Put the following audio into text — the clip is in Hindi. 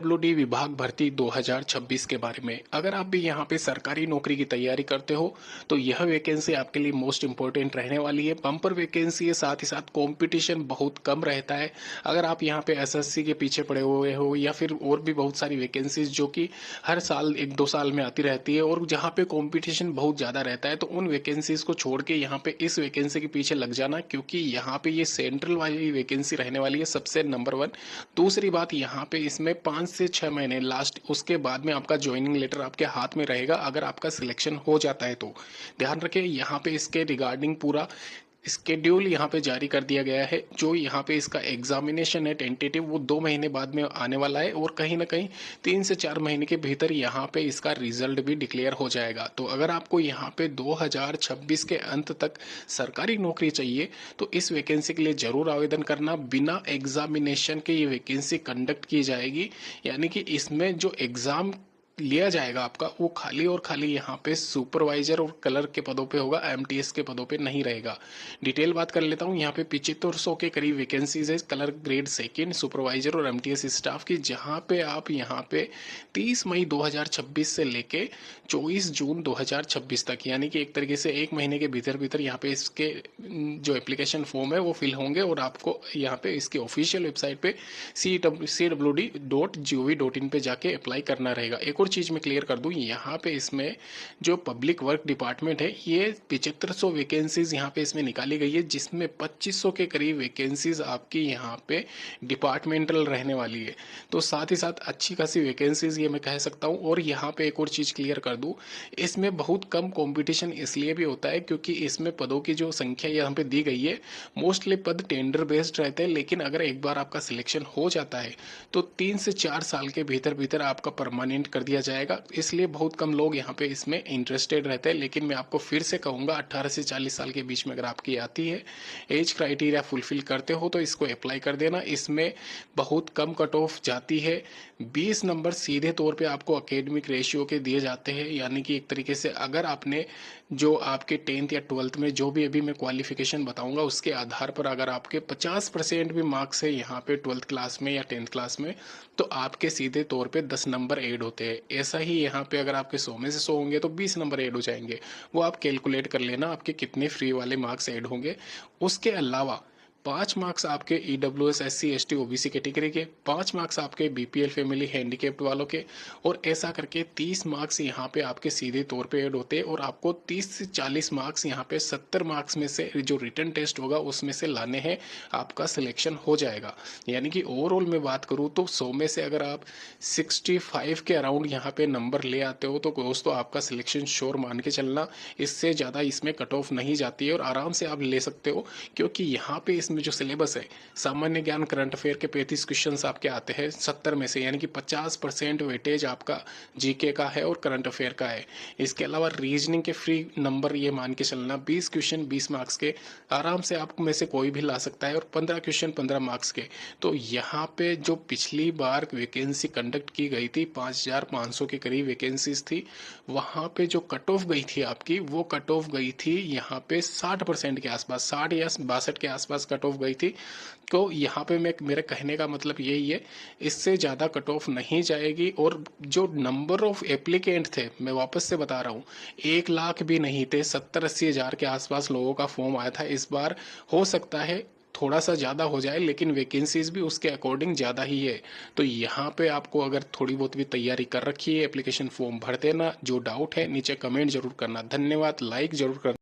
डब्ल्यूडी विभाग भर्ती 2026 के बारे में अगर आप भी यहाँ पे सरकारी नौकरी की तैयारी करते हो तो यह वैकेंसी आपके लिए मोस्ट इंपॉर्टेंट रहने वाली है। बम्पर वैकेंसी है, साथ ही साथ कंपटीशन बहुत कम रहता है। अगर आप यहाँ पे एसएससी के पीछे पड़े हुए हो या फिर और भी बहुत सारी वैकेंसीज जो कि हर साल 1-2 साल में आती रहती है और जहाँ पे कंपटीशन बहुत ज़्यादा रहता है, तो उन वैकेंसीज को छोड़ के यहाँ पे इस वैकेंसी के पीछे लग जाना, क्योंकि यहाँ पे ये सेंट्रल वाली वैकेंसी रहने वाली है सबसे नंबर 1। दूसरी बात, यहाँ पे इसमें 5 से 6 महीने लास्ट, उसके बाद में आपका ज्वाइनिंग लेटर आपके हाथ में रहेगा अगर आपका सिलेक्शन हो जाता है तो। ध्यान रखें, यहाँ पे इसके रिगार्डिंग पूरा स्केड्यूल यहाँ पे जारी कर दिया गया है। जो यहाँ पे इसका एग्जामिनेशन है टेंटेटिव, वो 2 महीने बाद में आने वाला है और कहीं ना कहीं 3 से 4 महीने के भीतर यहाँ पे इसका रिजल्ट भी डिक्लेयर हो जाएगा। तो अगर आपको यहाँ पे 2026 के अंत तक सरकारी नौकरी चाहिए तो इस वैकेंसी के लिए जरूर आवेदन करना। बिना एग्जामिनेशन के ये वैकेंसी कंडक्ट की जाएगी, यानी कि इसमें जो एग्जाम लिया जाएगा आपका वो खाली और खाली यहाँ पे सुपरवाइजर और कलर के पदों पे होगा, एमटीएस के पदों पे नहीं रहेगा। डिटेल बात कर लेता हूँ, यहाँ पे 7500 के करीब वैकेंसीज है कलर ग्रेड सेकेंड सुपरवाइजर और एमटीएस स्टाफ की, जहाँ पे आप यहाँ पे 30 मई 2026 से लेके 24 जून 2026 तक, यानी कि एक तरीके से 1 महीने के भीतर भीतर यहाँ पे इसके जो एप्लीकेशन फॉर्म है वो फिल होंगे और आपको यहाँ पे इसकी ऑफिशियल वेबसाइट पे cwd.gov.in पे जाके अप्लाई करना रहेगा। एक और चीज़ मैं क्लियर कर दूं, यहाँ पे इसमें जो पब्लिक वर्क डिपार्टमेंट है ये 7500 वैकेंसीज यहाँ पे इसमें निकाली गई है, जिसमें 2500 के करीब वैकेंसीज आपकी यहाँ पे डिपार्टमेंटल रहने वाली है। तो साथ ही साथ अच्छी खासी वैकेंसीज ये मैं कह सकता हूँ। और यहाँ पे एक और चीज़ क्लियर कर दूँ, इसमें बहुत कम कॉम्पिटिशन इसलिए भी होता है क्योंकि इसमें पदों की जो संख्या यहाँ पे दी गई है, मोस्टली पद टेंडर बेस्ड रहते हैं, लेकिन अगर एक बार आपका सिलेक्शन हो जाता है तो 3 से 4 साल के भीतर भीतर आपका परमानेंट कर दिया जाएगा। इसलिए बहुत कम लोग यहाँ पे इसमें इंटरेस्टेड रहते हैं। लेकिन मैं आपको फिर से कहूँगा, 18 से 40 साल के बीच में अगर आपकी आती है, एज क्राइटेरिया फुलफिल करते हो तो इसको अप्लाई कर देना। इसमें बहुत कम कट ऑफ जाती है, 20 नंबर सीधे तौर पे आपको एकेडमिक रेशियो के दिए जाते हैं। यानी कि एक तरीके से अगर आपने जो आपके 10th या 12th में जो भी अभी मैं क्वालिफिकेशन बताऊंगा उसके आधार पर अगर आपके 50% भी मार्क्स है यहाँ पे 12th क्लास में या 10th क्लास में, तो आपके सीधे तौर पे 10 नंबर ऐड होते हैं। ऐसा ही यहाँ पे अगर आपके 100 में से 100 होंगे तो 20 नंबर ऐड हो जाएंगे। वो आप कैलकुलेट कर लेना आपके कितने फ्री वाले मार्क्स ऐड होंगे। उसके अलावा 5 मार्क्स आपके EWS SC ST OBC category के, 5 मार्क्स आपके बीपीएल फैमिली हैंडीकेप्ड वालों के, और ऐसा करके 30 मार्क्स यहाँ पे आपके सीधे तौर पे ऐड होते हैं। और आपको 30 से 40 मार्क्स यहाँ पे 70 मार्क्स में से जो रिटन टेस्ट होगा उसमें से लाने हैं, आपका सिलेक्शन हो जाएगा। यानी कि ओवरऑल मैं बात करूँ तो 100 में से अगर आप 65 के अराउंड यहाँ पे नंबर ले आते हो तो दोस्तों आपका सिलेक्शन श्योर मान के चलना। इससे ज़्यादा इसमें कट ऑफ नहीं जाती है और आराम से आप ले सकते हो, क्योंकि यहाँ पे इसमें जो सिलेबस है, सामान्य ज्ञान करंट अफेयर के 35 क्वेश्चन आपके आते हैं 70 में से, यानी कि 50% वेटेज आपका जीके का है और करंट अफेयर का है। इसके अलावा रीजनिंग के फ्री नंबर ये मान के चलना, 20 क्वेश्चन 20 मार्क्स के आराम से आप में से कोई भी ला सकता है, और 15 क्वेश्चन 15 मार्क्स के। तो यहाँ पे जो पिछली बार वैकेंसी कंडक्ट की गई थी, 5500 के करीब वैकेंसीज थी, वहाँ पे जो कट ऑफ गई थी आपकी, वो कट ऑफ गई थी यहाँ पे 60% के आसपास, 60 या 62 के आसपास कट ऑफ गई थी। तो यहाँ पे मैं, मेरे कहने का मतलब यही है, इससे ज़्यादा कट ऑफ नहीं जाएगी। और जो नंबर ऑफ एप्लीकेंट थे, मैं वापस से बता रहा हूँ, 1 लाख भी नहीं थे, 70-80 हज़ार के आसपास लोगों का फॉर्म आया था। इस बार हो सकता है थोड़ा सा ज़्यादा हो जाए, लेकिन वैकेंसीज भी उसके अकॉर्डिंग ज़्यादा ही है। तो यहाँ पे आपको अगर थोड़ी बहुत भी तैयारी कर रखी है, एप्लीकेशन फॉर्म भर देना। जो डाउट है नीचे कमेंट जरूर करना। धन्यवाद, लाइक जरूर कर